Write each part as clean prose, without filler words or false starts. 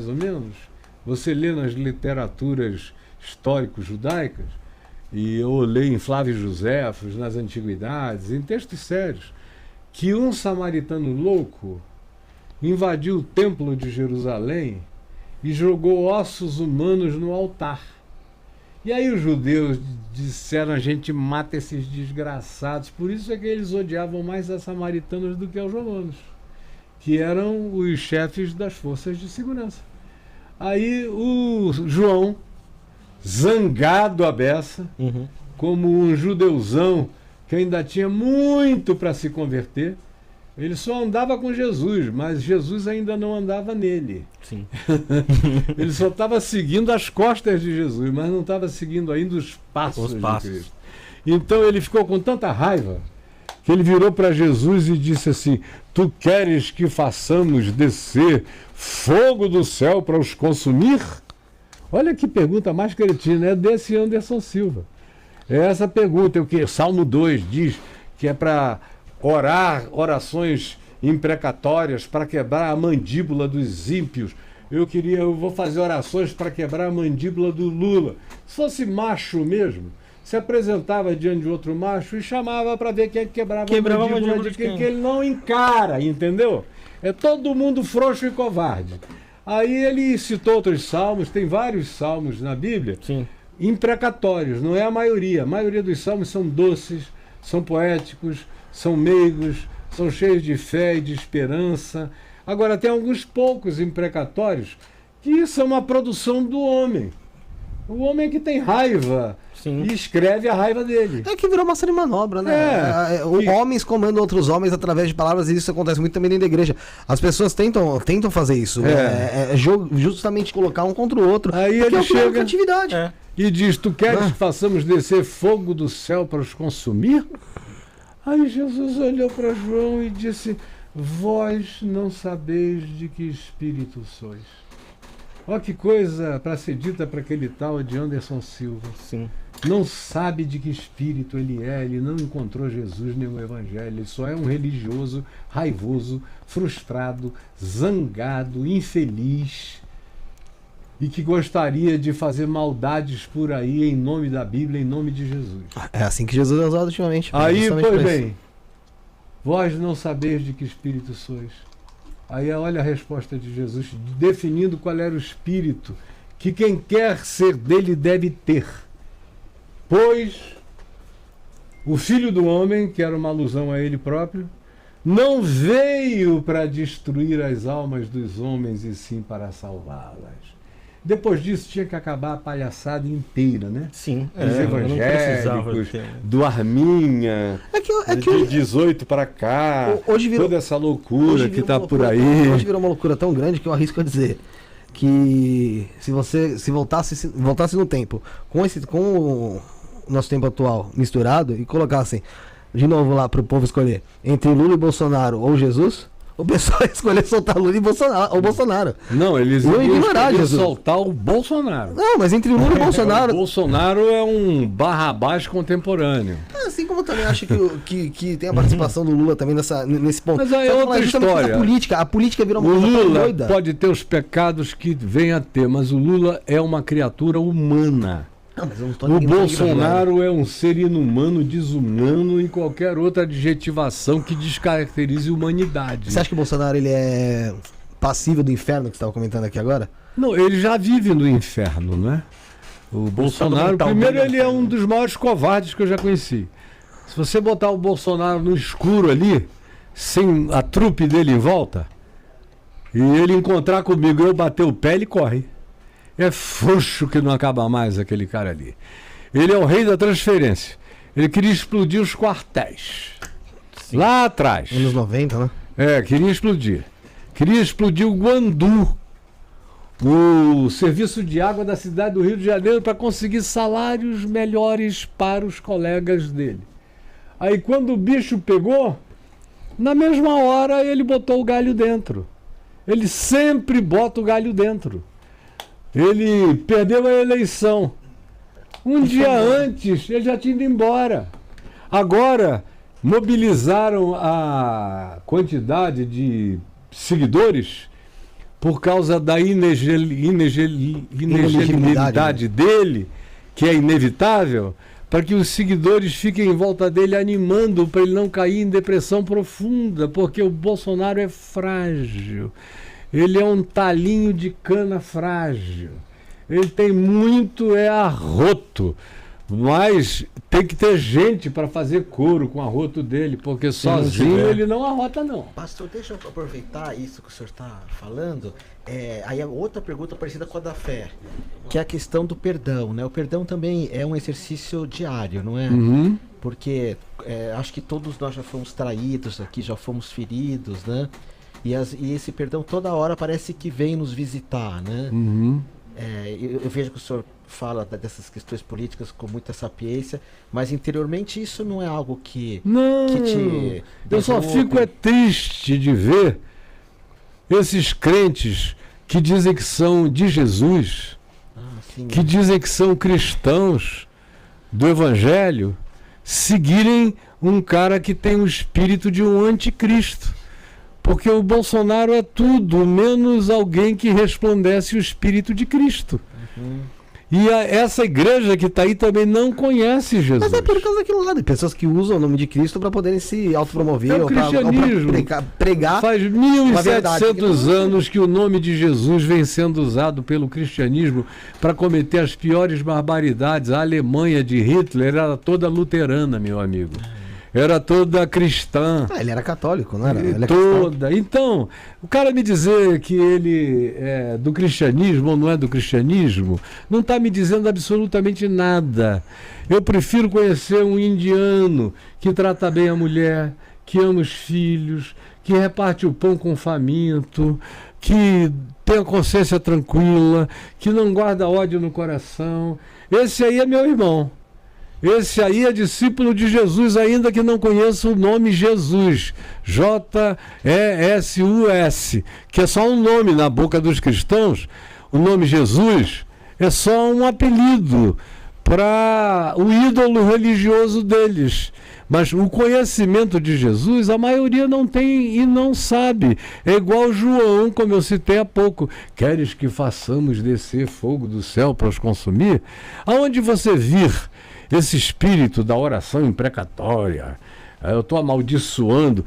mais ou menos. Você lê nas literaturas histórico-judaicas, e eu leio em Flávio Joséfos, nas Antiguidades, em textos sérios, que um samaritano louco invadiu o templo de Jerusalém e jogou ossos humanos no altar. E aí os judeus disseram: a gente mata esses desgraçados. Por isso é que eles odiavam mais os samaritanos do que os romanos, que eram os chefes das forças de segurança. Aí o João, zangado à beça, como um judeuzão que ainda tinha muito para se converter, ele só andava com Jesus, mas Jesus ainda não andava nele. Sim. Ele só estava seguindo as costas de Jesus, mas não estava seguindo ainda os passos de Cristo. Então ele ficou com tanta raiva que ele virou para Jesus e disse assim: tu queres que façamos descer fogo do céu para os consumir? Olha que pergunta mais cretina, é desse Anderson Silva. É essa pergunta, o que Salmo 2 diz que é para orar orações imprecatórias para quebrar a mandíbula dos ímpios. Eu vou fazer orações para quebrar a mandíbula do Lula. Se fosse macho mesmo, se apresentava diante de outro macho e chamava para ver quem quebrava a mandíbula de quem, que ele não encara, entendeu? É todo mundo frouxo e covarde. Aí ele citou outros salmos, tem vários salmos na Bíblia, sim, imprecatórios, não é a maioria. A maioria dos salmos são doces, são poéticos, são meigos, são cheios de fé e de esperança. Agora, tem alguns poucos imprecatórios que são uma produção do homem. O homem que tem raiva, sim, e escreve a raiva dele. É que virou massa de manobra, né? Homens comandam outros homens através de palavras, e isso acontece muito também dentro da igreja. As pessoas tentam fazer isso. Justamente colocar um contra o outro. Aí ele chega atividade. E diz: tu queres que façamos descer fogo do céu para os consumir? Aí Jesus olhou para João e disse: vós não sabeis de que espírito sois. Olha que coisa para ser dita para aquele tal de Anderson Silva. Sim. Não sabe de que espírito ele é, ele não encontrou Jesus nem o Evangelho, ele só é um religioso, raivoso, frustrado, zangado, infeliz, e que gostaria de fazer maldades por aí em nome da Bíblia, em nome de Jesus. É assim que Jesus é usado ultimamente. Aí, pois bem, vós não sabeis de que espírito sois. Aí olha a resposta de Jesus, definindo qual era o espírito que quem quer ser dele deve ter. Pois o Filho do Homem, que era uma alusão a ele próprio, não veio para destruir as almas dos homens, e sim para salvá-las. Depois disso tinha que acabar a palhaçada inteira, né? Sim. Dos evangélicos, do Arminha, de 18 para cá, toda essa loucura que está por aí. Hoje virou uma loucura tão grande que eu arrisco a dizer que se voltasse no tempo, com o nosso tempo atual misturado, e colocassem de novo lá para o povo escolher entre Lula e Bolsonaro ou Jesus, o pessoal ia escolher soltar Lula e Bolsonaro. Não, eles iam soltar o Bolsonaro. Não, mas entre Lula e Bolsonaro... O Bolsonaro é um Barrabás contemporâneo. Assim como eu também acho que tem a participação do Lula também nesse ponto. Mas aí é outra história. A política virou uma coisa doida. O Lula pode ter os pecados que vem a ter, mas o Lula é uma criatura humana. O Bolsonaro é um ser inumano, desumano e qualquer outra adjetivação que descaracterize a humanidade. Você acha que o Bolsonaro ele é passível do inferno que você estava comentando aqui agora? Não, ele já vive no inferno, né? O Bolsonaro, primeiro, ele é um dos maiores covardes que eu já conheci. Se você botar o Bolsonaro no escuro ali, sem a trupe dele em volta, e ele encontrar comigo, eu bater o pé, ele corre. É frouxo que não acaba mais aquele cara ali. Ele é o rei da transferência. Ele queria explodir os quartéis. Sim. Lá atrás. Anos 90, né? Queria explodir. Queria explodir o Guandu, o serviço de água da cidade do Rio de Janeiro, para conseguir salários melhores para os colegas dele. Aí quando o bicho pegou, na mesma hora ele botou o galho dentro. Ele sempre bota o galho dentro. Ele perdeu a eleição. Um dia antes, ele já tinha ido embora. Agora, mobilizaram a quantidade de seguidores por causa da inelegibilidade dele, que é inevitável, para que os seguidores fiquem em volta dele animando para ele não cair em depressão profunda, porque o Bolsonaro é frágil. Ele é um talinho de cana frágil. Ele tem muito arroto, mas tem que ter gente para fazer coro com o arroto dele, porque sozinho ele não arrota, não. Pastor, deixa eu aproveitar isso que o senhor está falando. Aí outra pergunta parecida com a da fé, que é a questão do perdão, né? O perdão também é um exercício diário, não é? Uhum. Porque acho que todos nós já fomos traídos aqui, já fomos feridos, né? E esse perdão toda hora parece que vem nos visitar, né? Uhum. Eu vejo que o senhor fala dessas questões políticas com muita sapiência, mas interiormente isso não é algo que te... Eu só fico triste de ver esses crentes que dizem que são de Jesus, que dizem que são cristãos do Evangelho, seguirem um cara que tem o espírito de um anticristo. Porque o Bolsonaro é tudo menos alguém que resplandece o espírito de Cristo. Uhum. E essa igreja que está aí também não conhece Jesus. Mas é por causa daquilo lá, de pessoas que usam o nome de Cristo para poderem se autopromover. O cristianismo pregar. Faz 1.700 anos que o nome de Jesus vem sendo usado pelo cristianismo para cometer as piores barbaridades. A Alemanha de Hitler era toda luterana, meu amigo. Era toda cristã. Ele era católico, não era? Ele toda. Então, o cara me dizer que ele é do cristianismo ou não é do cristianismo, não está me dizendo absolutamente nada. Eu prefiro conhecer um indiano que trata bem a mulher, que ama os filhos, que reparte o pão com o faminto, que tem a consciência tranquila, que não guarda ódio no coração. Esse aí é meu irmão. Esse aí é discípulo de Jesus, ainda que não conheça o nome Jesus, J-E-S-U-S, que é só um nome na boca dos cristãos. O nome Jesus é só um apelido para o ídolo religioso deles. Mas o conhecimento de Jesus, a maioria não tem e não sabe. É igual João, como eu citei há pouco. Queres que façamos descer fogo do céu para os consumir? Aonde você vir esse espírito da oração imprecatória, eu estou amaldiçoando.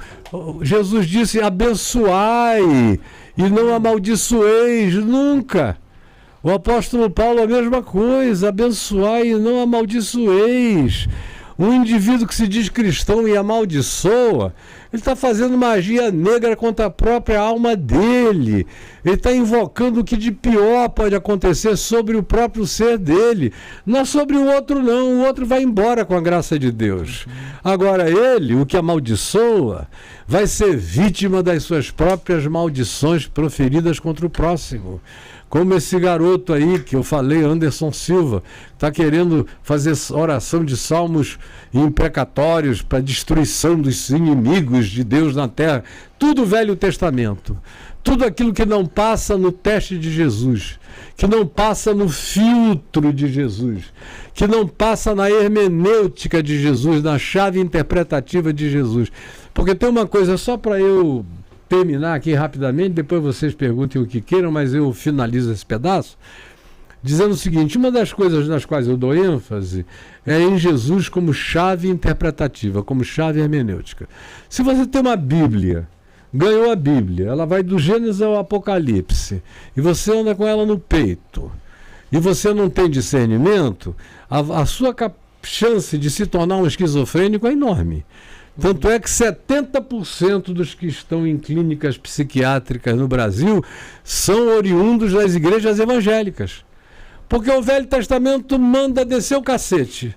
Jesus disse: abençoai e não amaldiçoeis nunca. O apóstolo Paulo, a mesma coisa: abençoai e não amaldiçoeis. Um indivíduo que se diz cristão e amaldiçoa, ele está fazendo magia negra contra a própria alma dele. Ele está invocando o que de pior pode acontecer sobre o próprio ser dele. Não é sobre o outro, não. O outro vai embora com a graça de Deus. Agora ele, o que amaldiçoa, vai ser vítima das suas próprias maldições proferidas contra o próximo. Como esse garoto aí que eu falei, Anderson Silva, está querendo fazer oração de salmos imprecatórios para destruição dos inimigos de Deus na terra. Tudo Velho Testamento. Tudo aquilo que não passa no teste de Jesus, que não passa no filtro de Jesus, que não passa na hermenêutica de Jesus, na chave interpretativa de Jesus. Porque tem uma coisa, só para eu terminar aqui rapidamente, depois vocês perguntem o que queiram, mas eu finalizo esse pedaço, dizendo o seguinte: uma das coisas nas quais eu dou ênfase é em Jesus como chave interpretativa, como chave hermenêutica. Se você tem uma Bíblia, ganhou a Bíblia, ela vai do Gênesis ao Apocalipse, e você anda com ela no peito, e você não tem discernimento, a sua chance de se tornar um esquizofrênico é enorme. Tanto é que 70% dos que estão em clínicas psiquiátricas no Brasil são oriundos das igrejas evangélicas. Porque o Velho Testamento manda descer o cacete.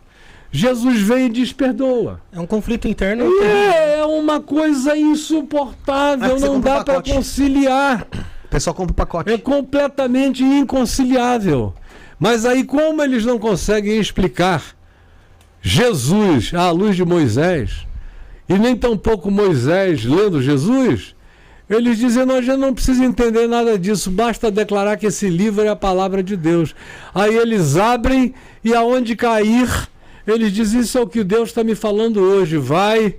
Jesus vem e desperdoa. É um conflito interno. É uma coisa insuportável, não dá para conciliar. O pessoal compra o pacote. É completamente inconciliável. Mas aí, como eles não conseguem explicar Jesus à luz de Moisés, e nem tampouco Moisés lendo Jesus, eles dizem: a gente não precisa entender nada disso, basta declarar que esse livro é a palavra de Deus. Aí eles abrem e aonde cair, eles dizem: isso é o que Deus está me falando hoje, vai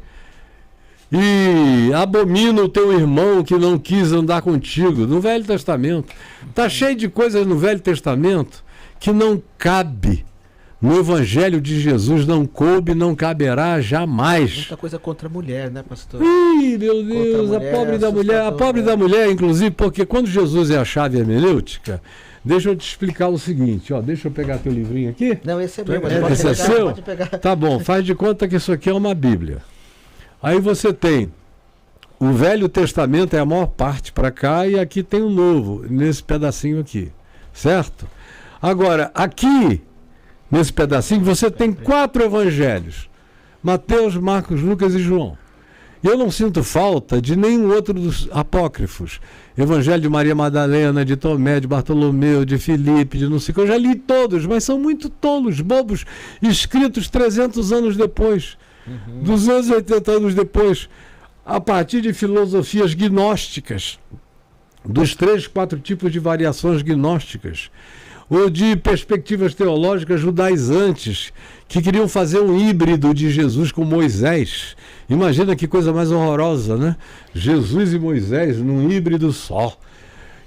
E abomina o teu irmão que não quis andar contigo. No Velho Testamento. Está cheio de coisas no Velho Testamento que não cabe. No Evangelho de Jesus não coube, não caberá jamais. Muita coisa contra a mulher, né, pastor? Ih, meu Deus, a pobre da mulher. A pobre da mulher, inclusive, porque quando Jesus é a chave hermenêutica, deixa eu te explicar o seguinte, ó, deixa eu pegar teu livrinho aqui. Não, esse é meu, mas Esse pode é pegar, seu? pode pegar. Tá bom, faz de conta que isso aqui é uma Bíblia. Aí você tem o Velho Testamento, é a maior parte para cá, e aqui tem o Novo, nesse pedacinho aqui, certo? Agora, aqui, nesse pedacinho, você tem 4 evangelhos: Mateus, Marcos, Lucas e João. Eu não sinto falta de nenhum outro dos apócrifos. Evangelho de Maria Madalena, de Tomé, de Bartolomeu, de Filipe, de não sei o que. Eu já li todos, mas são muito tolos, bobos, escritos 300 anos depois, 280 anos depois, a partir de filosofias gnósticas, dos 3, 4 tipos de variações gnósticas, ou de perspectivas teológicas judaizantes, que queriam fazer um híbrido de Jesus com Moisés. Imagina que coisa mais horrorosa, né? Jesus e Moisés num híbrido só.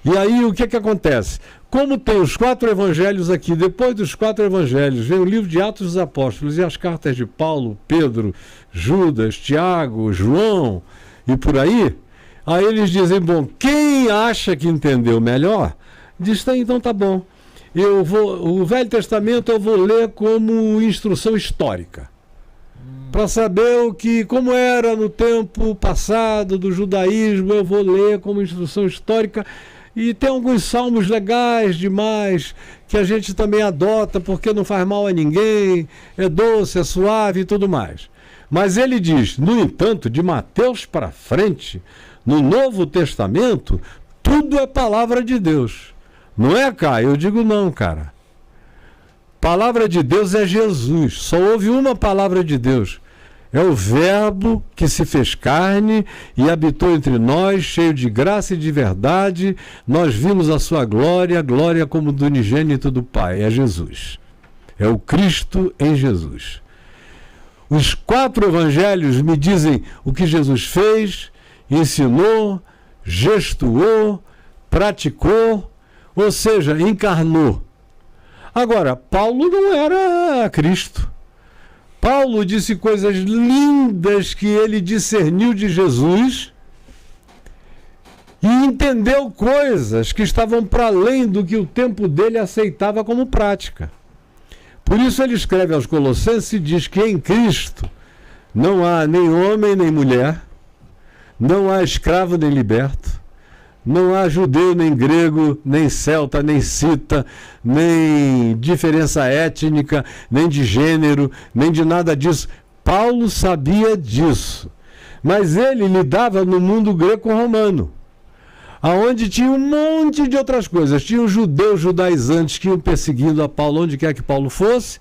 E aí o que acontece? Como tem os 4 evangelhos aqui, depois dos 4 evangelhos vem o livro de Atos dos Apóstolos e as cartas de Paulo, Pedro, Judas, Tiago, João e por aí. Aí eles dizem, bom, quem acha que entendeu melhor, diz, então tá bom. O Velho Testamento eu vou ler como instrução histórica, para saber como era no tempo passado do judaísmo. Eu vou ler como instrução histórica, e tem alguns salmos legais demais que a gente também adota porque não faz mal a ninguém, é doce, é suave e tudo mais. Mas ele diz, no entanto, de Mateus para frente, no Novo Testamento, tudo é palavra de Deus. Não é, Caio? Eu digo não, cara. Palavra de Deus é Jesus. Só houve uma palavra de Deus. É o Verbo que se fez carne e habitou entre nós, cheio de graça e de verdade. Nós vimos a sua glória, glória como do unigênito do Pai. É Jesus. É o Cristo em Jesus. Os 4 evangelhos me dizem o que Jesus fez, ensinou, gestuou, praticou, ou seja, encarnou. Agora, Paulo não era Cristo. Paulo disse coisas lindas que ele discerniu de Jesus e entendeu coisas que estavam para além do que o tempo dele aceitava como prática. Por isso ele escreve aos Colossenses e diz que em Cristo não há nem homem nem mulher, não há escravo nem liberto, não há judeu, nem grego, nem celta, nem cita, nem diferença étnica, nem de gênero, nem de nada disso. Paulo sabia disso. Mas ele lidava no mundo greco-romano, aonde tinha um monte de outras coisas. Tinha os judeus judaizantes que iam perseguindo a Paulo onde quer que Paulo fosse.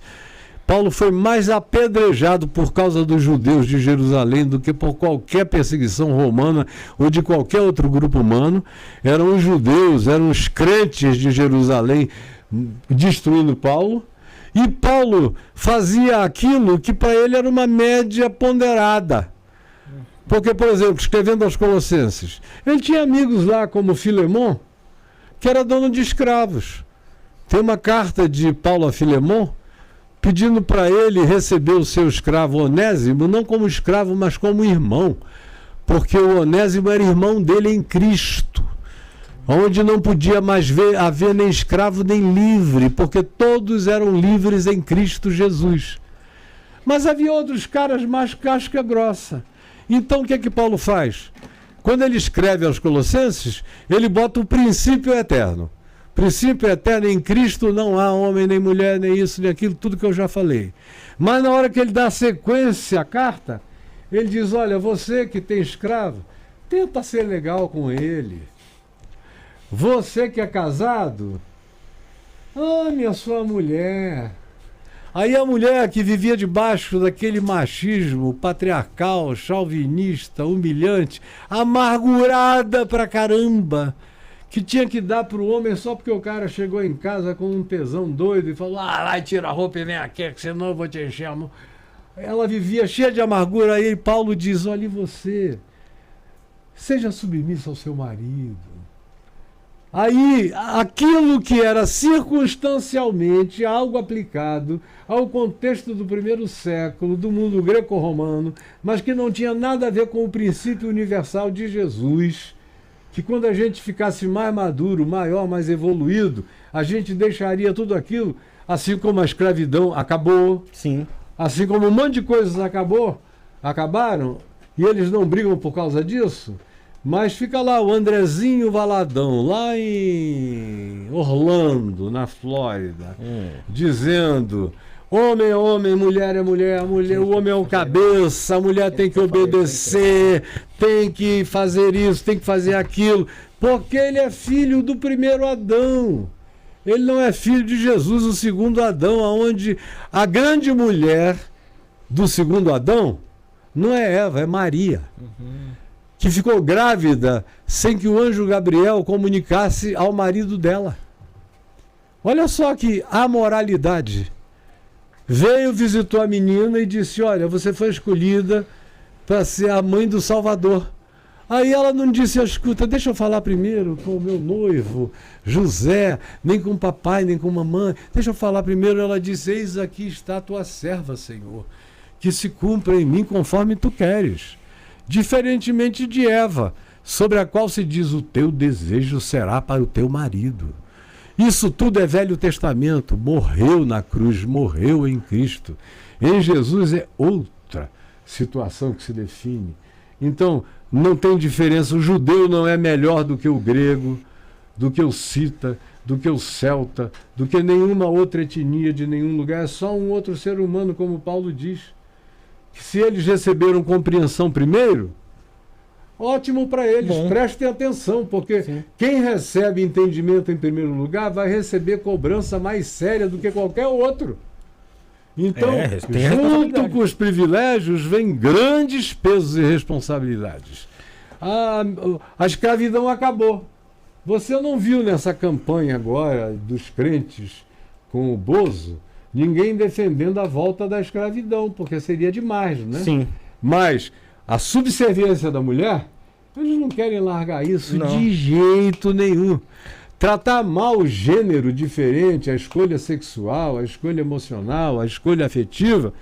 Paulo foi mais apedrejado por causa dos judeus de Jerusalém do que por qualquer perseguição romana ou de qualquer outro grupo humano. Eram os judeus, eram os crentes de Jerusalém destruindo Paulo. E Paulo fazia aquilo que para ele era uma média ponderada. Porque, por exemplo, escrevendo aos Colossenses, ele tinha amigos lá como Filemon, que era dono de escravos. Tem uma carta de Paulo a Filemon pedindo para ele receber o seu escravo Onésimo, não como escravo, mas como irmão, porque o Onésimo era irmão dele em Cristo, onde não podia mais haver nem escravo nem livre, porque todos eram livres em Cristo Jesus. Mas havia outros caras mais casca grossa. Então o que é que Paulo faz? Quando ele escreve aos Colossenses, ele bota o princípio eterno. Princípio eterno, em Cristo não há homem, nem mulher, nem isso, nem aquilo, tudo que eu já falei. Mas na hora que ele dá sequência à carta, ele diz, olha, você que tem escravo, tenta ser legal com ele. Você que é casado, ame a sua mulher. Aí a mulher que vivia debaixo daquele machismo patriarcal, chauvinista, humilhante, amargurada pra caramba, que tinha que dar para o homem só porque o cara chegou em casa com um tesão doido e falou, vai, tira a roupa e vem aqui, que senão eu vou te encher a mão. ela vivia cheia de amargura. Aí Paulo diz: olha, e você, seja submissa ao seu marido. Aí, aquilo que era circunstancialmente algo aplicado ao contexto do primeiro século, do mundo greco-romano, mas que não tinha nada a ver com o princípio universal de Jesus, que quando a gente ficasse mais maduro, maior, mais evoluído, a gente deixaria tudo aquilo, assim como a escravidão acabou, Sim. assim como um monte de coisas acabaram, e eles não brigam por causa disso. Mas fica lá o Andrezinho Valadão, lá em Orlando, na Flórida, dizendo: homem é homem, mulher é mulher, o homem é o cabeça, a mulher tem que obedecer, tem que fazer isso, tem que fazer aquilo, porque ele é filho do primeiro Adão. Ele não é filho de Jesus, o segundo Adão, onde a grande mulher do segundo Adão não é Eva, é Maria. Que ficou grávida sem que o anjo Gabriel comunicasse ao marido dela. Olha só que amoralidade. Veio, visitou a menina e disse: olha, você foi escolhida para ser a mãe do Salvador. Aí ela não disse: escuta, deixa eu falar primeiro com o meu noivo, José, nem com o papai, nem com a mamãe. Deixa eu falar primeiro. Ela disse: eis aqui está a tua serva, Senhor, que se cumpra em mim conforme tu queres. Diferentemente de Eva, sobre a qual se diz: o teu desejo será para o teu marido. Isso tudo é Velho Testamento. Morreu na cruz, morreu em Cristo. Em Jesus é outra situação que se define. Então, não tem diferença. O judeu não é melhor do que o grego, do que o cita, do que o celta, do que nenhuma outra etnia de nenhum lugar. É só um outro ser humano, como Paulo diz. Que se eles receberam compreensão primeiro, ótimo para eles. Bom. Prestem atenção, porque sim, quem recebe entendimento em primeiro lugar vai receber cobrança mais séria do que qualquer outro. Então, junto com os privilégios, vem grandes pesos e responsabilidades. A escravidão acabou. Você não viu nessa campanha agora dos crentes com o Bozo ninguém defendendo a volta da escravidão, porque seria demais, né? Sim. Mas a subserviência da mulher, eles não querem largar isso de jeito nenhum. Tratar mal o gênero diferente, a escolha sexual, a escolha emocional, a escolha afetiva,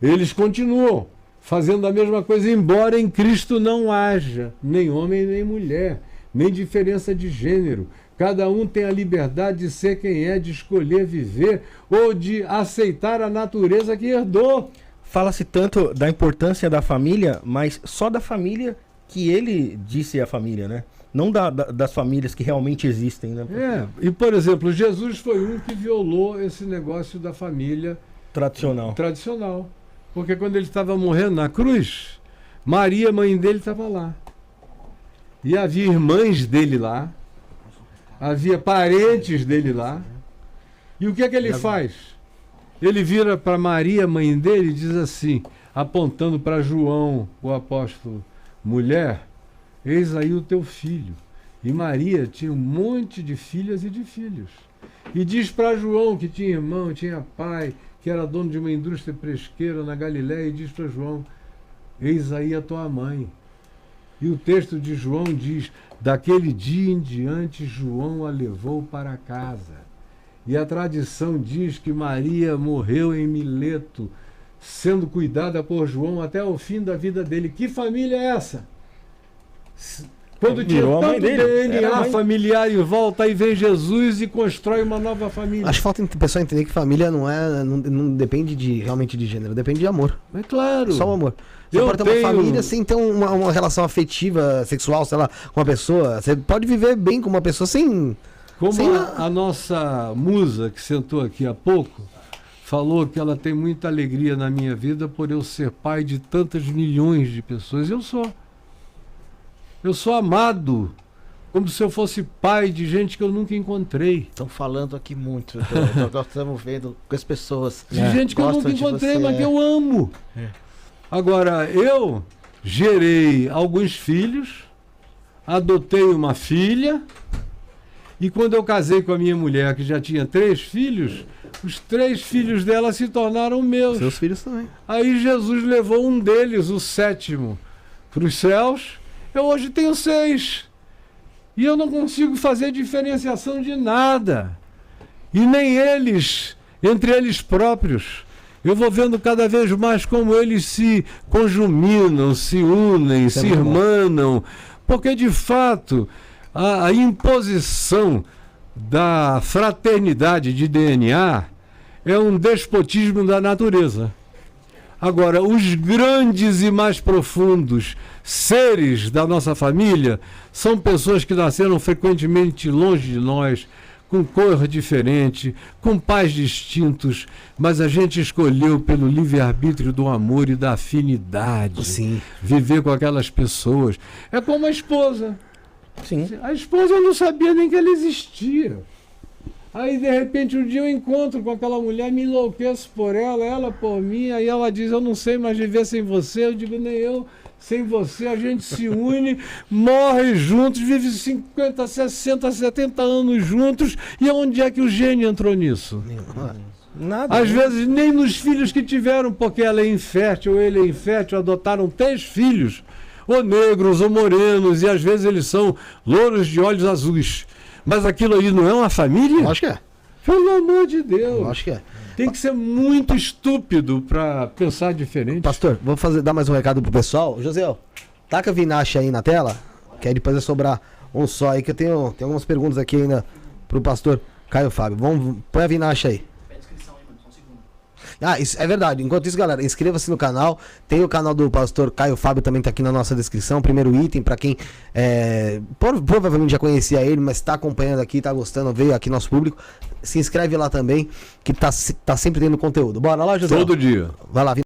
eles continuam fazendo a mesma coisa, embora em Cristo não haja nem homem nem mulher, nem diferença de gênero. Cada um tem a liberdade de ser quem é, de escolher viver ou de aceitar a natureza que herdou. Fala-se tanto da importância da família, mas só da família que ele disse a família, né? Não das famílias que realmente existem, né? E por exemplo, Jesus foi um que violou esse negócio da família tradicional. Porque quando ele estava morrendo na cruz, Maria, mãe dele, estava lá. E havia irmãs dele lá. Havia parentes dele lá. E o que é que ele faz? Ele vira para Maria, mãe dele, e diz assim, apontando para João, o apóstolo: mulher, eis aí o teu filho. E Maria tinha um monte de filhas e de filhos. E diz para João, que tinha irmão, tinha pai, que era dono de uma indústria pesqueira na Galiléia, e diz para João: eis aí a tua mãe. E o texto de João diz: daquele dia em diante, João a levou para casa. E a tradição diz que Maria morreu em Mileto, sendo cuidada por João até o fim da vida dele. Que família é essa? Quando tinha tanto DNA familiar em volta, aí vem Jesus e constrói uma nova família. Acho que falta o pessoal entender que família não depende realmente de gênero, depende de amor. É claro. Só o amor. Você pode ter uma família sem ter uma relação afetiva, sexual, sei lá, com uma pessoa. Você pode viver bem com uma pessoa sem... Como a nossa musa, que sentou aqui há pouco, falou que ela tem muita alegria na minha vida por eu ser pai de tantas milhões de pessoas. Eu sou amado, como se eu fosse pai de gente que eu nunca encontrei. Estão falando aqui muito, nós estamos vendo com as pessoas. De gente que eu nunca encontrei, mas que eu amo. Agora, eu gerei alguns filhos, adotei uma filha, e quando eu casei com a minha mulher, que já tinha 3 filhos, Os 3 filhos dela se tornaram meus. Seus filhos também. Aí Jesus levou um deles, o 7º, para os céus. Eu hoje tenho 6. E eu não consigo fazer diferenciação de nada. E nem eles, entre eles próprios. Eu vou vendo cada vez mais como eles se conjuminam, se unem, se irmanam. Porque, de fato, a imposição da fraternidade de DNA é um despotismo da natureza. Agora, os grandes e mais profundos seres da nossa família são pessoas que nasceram frequentemente longe de nós, com cor diferente, com pais distintos, mas a gente escolheu pelo livre-arbítrio do amor e da afinidade. Sim. Viver com aquelas pessoas. É como a esposa. Sim. A esposa eu não sabia nem que ela existia. Aí, de repente, um dia eu encontro com aquela mulher, me enlouqueço por ela, ela por mim, aí ela diz, eu não sei mais viver sem você, eu digo, nem eu sem você, a gente se une, morre juntos, vive 50, 60, 70 anos juntos, e onde é que o gênio entrou nisso? Nada. Às vezes nem nos filhos que tiveram, porque ela é infértil, ou ele é infértil, adotaram 3 filhos, ou negros, ou morenos, e às vezes eles são louros de olhos azuis. Mas aquilo aí não é uma família? Eu acho que é. Pelo amor de Deus. Eu acho que é. Tem que ser muito estúpido para pensar diferente. Pastor, vou dar mais um recado pro pessoal. José, taca a Vinache aí na tela, que aí depois vai sobrar um só aí, que eu tenho algumas perguntas aqui ainda pro pastor Caio Fábio. Põe a Vinache aí. Ah, isso é verdade. Enquanto isso, galera, inscreva-se no canal. Tem o canal do pastor Caio Fábio, também tá aqui na nossa descrição. Primeiro item, para quem provavelmente já conhecia ele, mas tá acompanhando aqui, tá gostando, veio aqui nosso público. Se inscreve lá também, que tá sempre tendo conteúdo. Bora lá, José? Todo dia. Vai lá, Vinache.